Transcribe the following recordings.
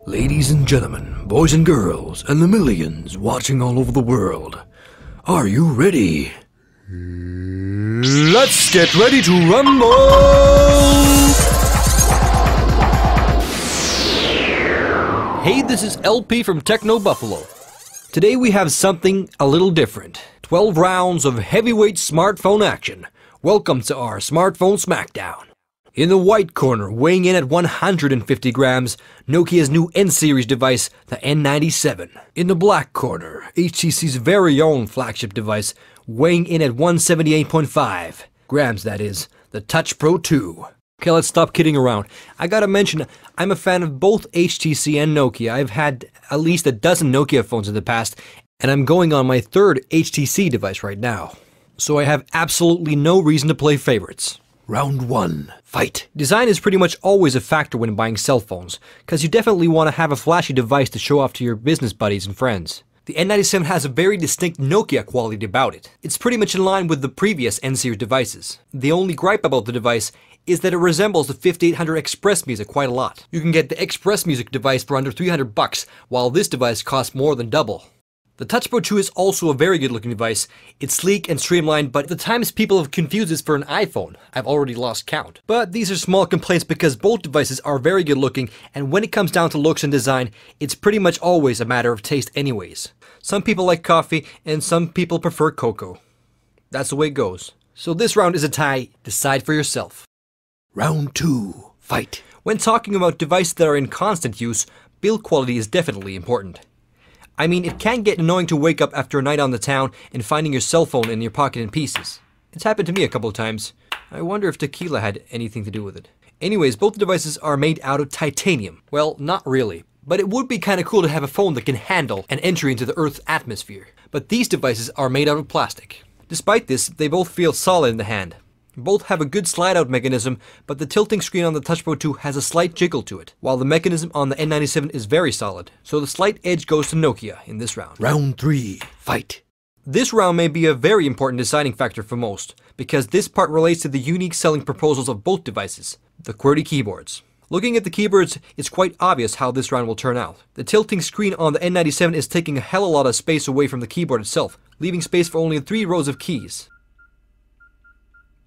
Ladies and gentlemen, boys and girls, and the millions watching all over the world, are you ready? Let's get ready to rumble! Hey, this is LP from Techno Buffalo. Today we have something a little different. 12 rounds of heavyweight smartphone action. Welcome to our Smartphone Smackdown. In the white corner, weighing in at 150 grams, Nokia's new N-series device, the N97. In the black corner, HTC's very own flagship device, weighing in at 178.5 grams, that is, the Touch Pro 2. Okay, let's stop kidding around. I gotta mention, I'm a fan of both HTC and Nokia. I've had at least a dozen Nokia phones in the past, and I'm going on my third HTC device right now. So I have absolutely no reason to play favorites. Round 1. Fight! Design is pretty much always a factor when buying cell phones, because you definitely want to have a flashy device to show off to your business buddies and friends. The N97 has a very distinct Nokia quality about it. It's pretty much in line with the previous N-series devices. The only gripe about the device is that it resembles the 5800 Express Music quite a lot. You can get the Express Music device for under $300, while this device costs more than double. The Touch Pro 2 is also a very good looking device. It's sleek and streamlined, but the times people have confused this for an iPhone, I've already lost count. But these are small complaints because both devices are very good looking, and when it comes down to looks and design, it's pretty much always a matter of taste anyways. Some people like coffee, and some people prefer cocoa. That's the way it goes. So this round is a tie. Decide for yourself. Round 2. Fight! When talking about devices that are in constant use, build quality is definitely important. I mean, it can get annoying to wake up after a night on the town and finding your cell phone in your pocket in pieces. It's happened to me a couple of times. I wonder if tequila had anything to do with it. Anyways, both devices are made out of titanium. Well, not really. But it would be kinda cool to have a phone that can handle an entry into the Earth's atmosphere. But these devices are made out of plastic. Despite this, they both feel solid in the hand. Both have a good slide-out mechanism, but the tilting screen on the Touch Pro 2 has a slight jiggle to it, while the mechanism on the N97 is very solid. So the slight edge goes to Nokia in this round. Round 3. Fight! This round may be a very important deciding factor for most, because this part relates to the unique selling proposals of both devices, the QWERTY keyboards. Looking at the keyboards, it's quite obvious how this round will turn out. The tilting screen on the N97 is taking a hell of a lot of space away from the keyboard itself, leaving space for only 3 rows of keys.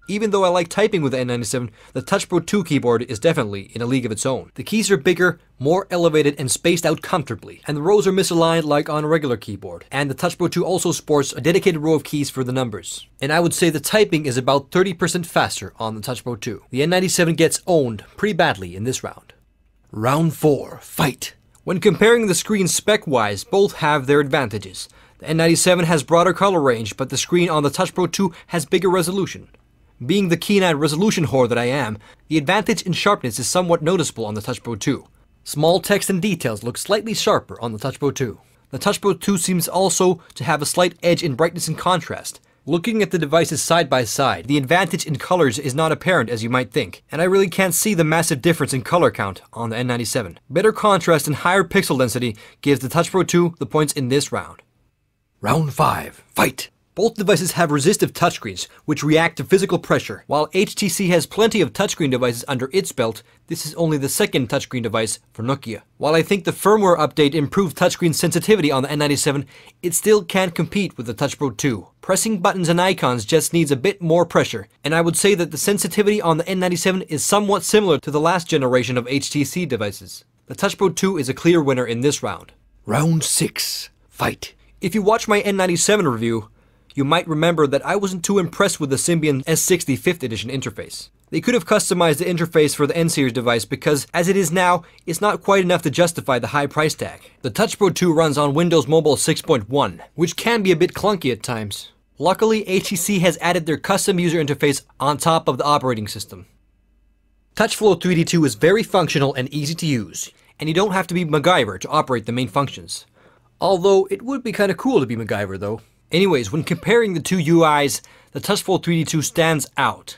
Even though I like typing with the N97, the Touch Pro 2 keyboard is definitely in a league of its own. The keys are bigger, more elevated, and spaced out comfortably, and the rows are misaligned like on a regular keyboard. And the Touch Pro 2 also sports a dedicated row of keys for the numbers. And I would say the typing is about 30% faster on the Touch Pro 2. The N97 gets owned pretty badly in this round. Round 4. Fight! When comparing the screens spec-wise, both have their advantages. The N97 has broader color range, but the screen on the Touch Pro 2 has bigger resolution. Being the keen-eyed resolution whore that I am, the advantage in sharpness is somewhat noticeable on the Touch Pro 2. Small text and details look slightly sharper on the Touch Pro 2. The Touch Pro 2 seems also to have a slight edge in brightness and contrast. Looking at the devices side by side, the advantage in colors is not apparent as you might think, and I really can't see the massive difference in color count on the N97. Better contrast and higher pixel density gives the Touch Pro 2 the points in this round. Round 5. Fight! Both devices have resistive touchscreens, which react to physical pressure. While HTC has plenty of touchscreen devices under its belt, this is only the second touchscreen device for Nokia. While I think the firmware update improved touchscreen sensitivity on the N97, it still can't compete with the Touch Pro 2. Pressing buttons and icons just needs a bit more pressure, and I would say that the sensitivity on the N97 is somewhat similar to the last generation of HTC devices. The Touch Pro 2 is a clear winner in this round. Round 6. Fight! If you watch my N97 review, you might remember that I wasn't too impressed with the Symbian S60 5th edition interface. They could have customized the interface for the N-series device because, as it is now, it's not quite enough to justify the high price tag. The Touch Pro 2 runs on Windows Mobile 6.1, which can be a bit clunky at times. Luckily, HTC has added their custom user interface on top of the operating system. TouchFlow 3D2 is very functional and easy to use, and you don't have to be MacGyver to operate the main functions. Although, it would be kinda cool to be MacGyver though. Anyways, when comparing the two UIs, the TouchFlow 3D2 stands out.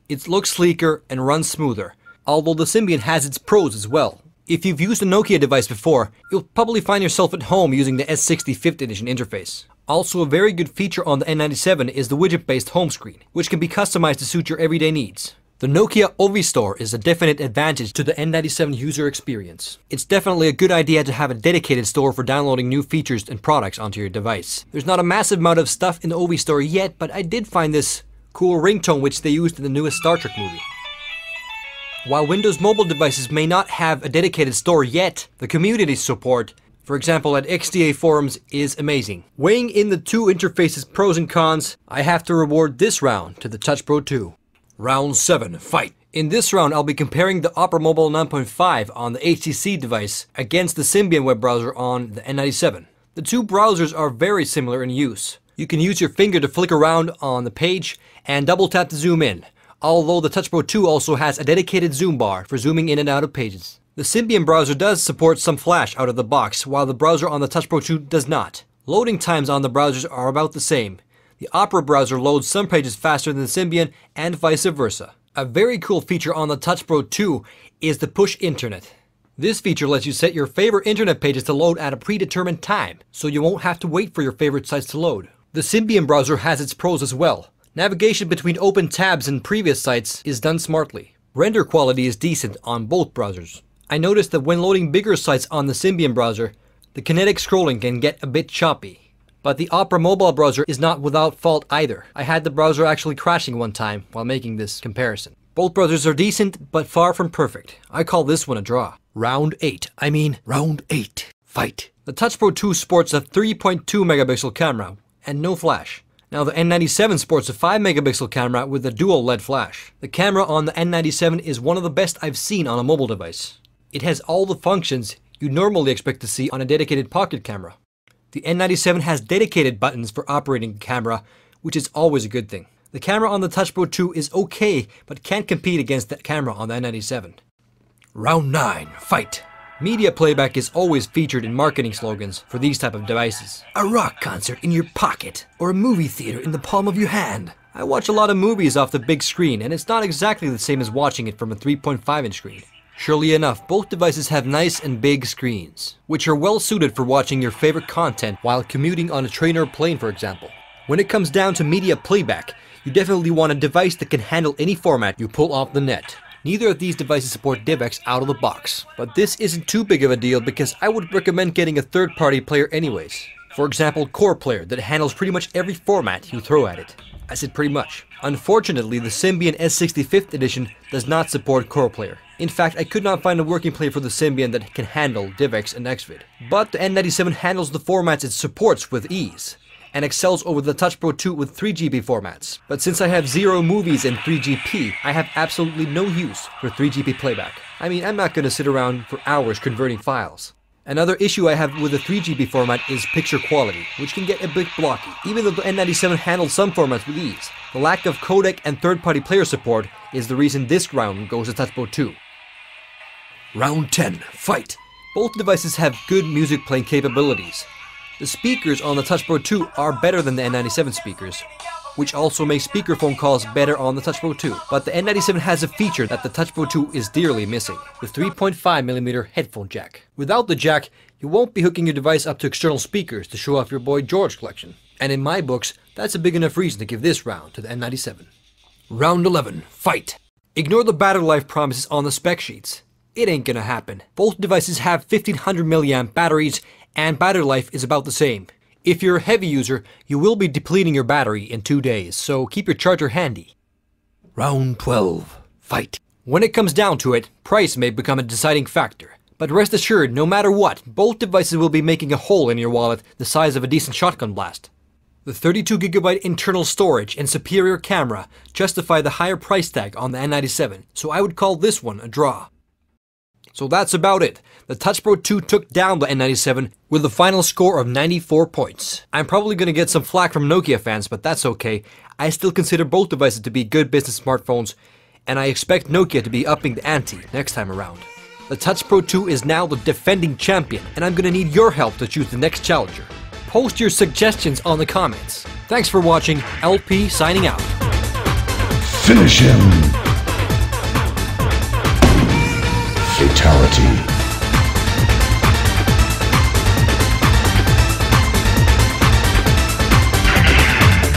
It looks sleeker and runs smoother, although the Symbian has its pros as well. If you've used a Nokia device before, you'll probably find yourself at home using the S60 5th edition interface. Also, a very good feature on the N97 is the widget-based home screen, which can be customized to suit your everyday needs. The Nokia Store is a definite advantage to the N97 user experience. It's definitely a good idea to have a dedicated store for downloading new features and products onto your device. There's not a massive amount of stuff in the Store yet, but I did find this cool ringtone which they used in the newest Star Trek movie. While Windows mobile devices may not have a dedicated store yet, the community support, for example at XDA forums, is amazing. Weighing in the two interfaces' pros and cons, I have to reward this round to the Touch Pro 2. Round 7, fight! In this round, I'll be comparing the Opera Mobile 9.5 on the HTC device against the Symbian web browser on the N97. The two browsers are very similar in use. You can use your finger to flick around on the page and double tap to zoom in, although the Touch Pro 2 also has a dedicated zoom bar for zooming in and out of pages. The Symbian browser does support some flash out of the box, while the browser on the Touch Pro 2 does not. Loading times on the browsers are about the same. The Opera browser loads some pages faster than the Symbian and vice versa. A very cool feature on the Touch Pro 2 is the push internet. This feature lets you set your favorite internet pages to load at a predetermined time, so you won't have to wait for your favorite sites to load. The Symbian browser has its pros as well. Navigation between open tabs and previous sites is done smartly. Render quality is decent on both browsers. I noticed that when loading bigger sites on the Symbian browser, the kinetic scrolling can get a bit choppy. But the Opera mobile browser is not without fault either. I had the browser actually crashing one time while making this comparison. Both browsers are decent, but far from perfect. I call this one a draw. Round 8. Round 8. Fight! The Touch Pro 2 sports a 3.2 megapixel camera and no flash. Now the N97 sports a 5 megapixel camera with a dual LED flash. The camera on the N97 is one of the best I've seen on a mobile device. It has all the functions you'd normally expect to see on a dedicated pocket camera. The N97 has dedicated buttons for operating the camera, which is always a good thing. The camera on the Touch Pro 2 is okay, but can't compete against the camera on the N97. Round 9. Fight! Media playback is always featured in marketing slogans for these type of devices. A rock concert in your pocket, or a movie theater in the palm of your hand. I watch a lot of movies off the big screen, and it's not exactly the same as watching it from a 3.5-inch screen. Surely enough, both devices have nice and big screens, which are well suited for watching your favorite content while commuting on a train or plane, for example. When it comes down to media playback, you definitely want a device that can handle any format you pull off the net. Neither of these devices support DivX out of the box, but this isn't too big of a deal because I would recommend getting a third-party player anyways. For example, Core Player that handles pretty much every format you throw at it. I said pretty much. Unfortunately, the Symbian S65th edition does not support Core Player. In fact, I could not find a working player for the Symbian that can handle DivX and Xvid. But the N97 handles the formats it supports with ease, and excels over the Touch Pro 2 with 3GP formats. But since I have zero movies in 3GP, I have absolutely no use for 3GP playback. I mean, I'm not gonna sit around for hours converting files. Another issue I have with the 3GP format is picture quality, which can get a bit blocky, even though the N97 handles some formats with ease. The lack of codec and third-party player support is the reason this round goes to Touch Pro 2. Round 10. Fight! Both devices have good music playing capabilities. The speakers on the Touch Pro 2 are better than the N97 speakers, which also makes speakerphone calls better on the Touch Pro 2. But the N97 has a feature that the Touch Pro 2 is dearly missing, the 3.5mm headphone jack. Without the jack, you won't be hooking your device up to external speakers to show off your Boy George collection. And in my books, that's a big enough reason to give this round to the N97. Round 11. Fight! Ignore the battery life promises on the spec sheets. It ain't gonna happen. Both devices have 1500 mAh batteries, and battery life is about the same. If you're a heavy user, you will be depleting your battery in 2 days, so keep your charger handy. Round 12. Fight! When it comes down to it, price may become a deciding factor. But rest assured, no matter what, both devices will be making a hole in your wallet the size of a decent shotgun blast. The 32GB internal storage and superior camera justify the higher price tag on the N97, so I would call this one a draw. So that's about it. The Touch Pro 2 took down the N97 with a final score of 94 points. I'm probably going to get some flack from Nokia fans, but that's okay. I still consider both devices to be good business smartphones, and I expect Nokia to be upping the ante next time around. The Touch Pro 2 is now the defending champion, and I'm going to need your help to choose the next challenger. Post your suggestions on the comments. Thanks for watching. LP signing out. Finish him! Fatality.